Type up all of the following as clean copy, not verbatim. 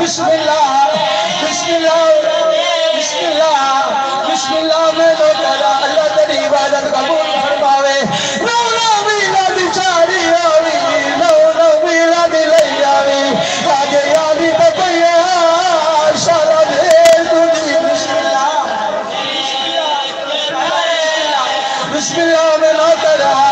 بسم اللہ بسم اللہ بسم اللہ بسم اللہ میں تو کرا اللہ تیری عبادت قبول فرماوے نو نو میلاد چاری آوی نو نو میلاد لئی آوی آگے آوی بکیا سارا دیر تجھی بسم اللہ بسم اللہ میں نو کرا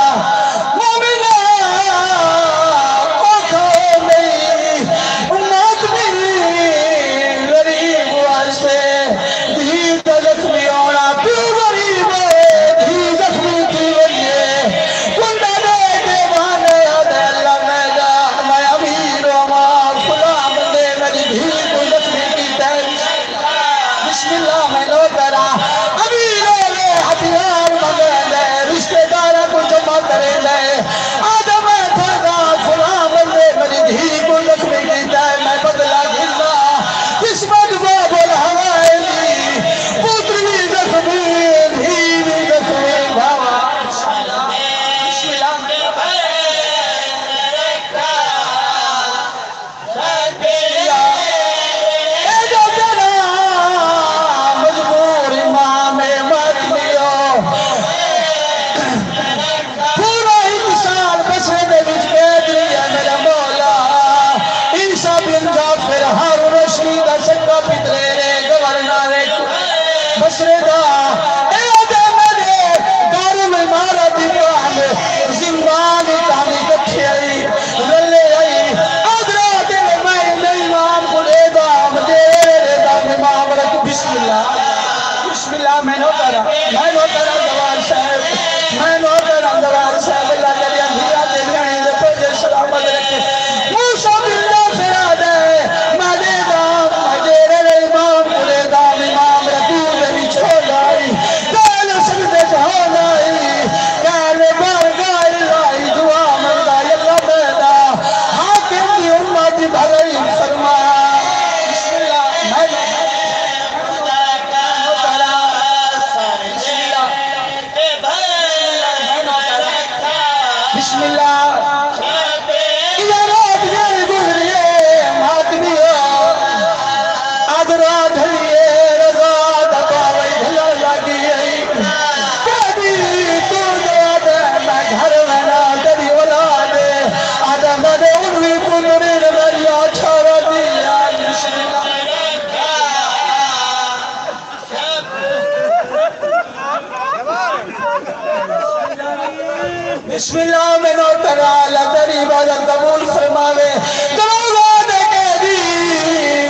بسم اللہ میں نو ترا اللہ تیری عبادت قبول فرماوے دروازہ دے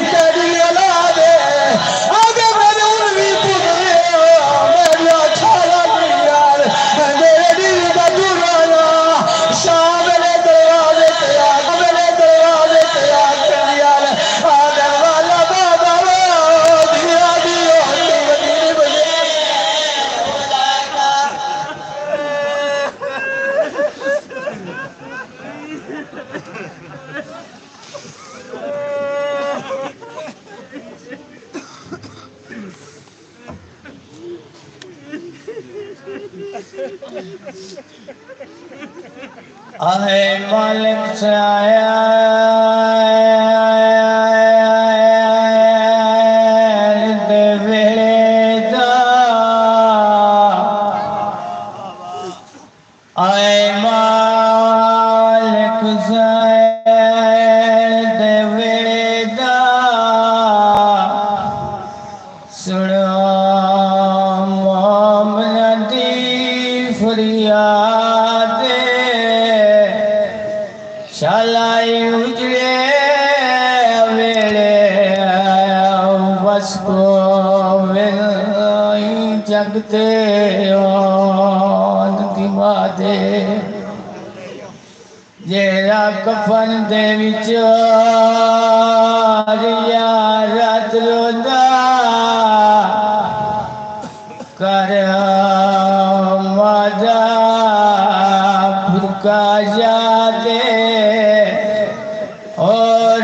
کہدی اولاد آگے میرے انوی پترے میرے اچھالا دیار میرے دل کا درانا شاہ میرے دروازے تیار کردیار آدھر والا بابا دیا دیو دیر بجے آئے مالک سے آیا دے ویڑے دا آئے مالک سے دے ویڑے دا سنو مومن دی فریاد شالائی اجڑے ویڑے بس کو جگتے آن دی مادے جیرا کفن دے وچار یارت روندا کر مادا پھرکا جا دے اور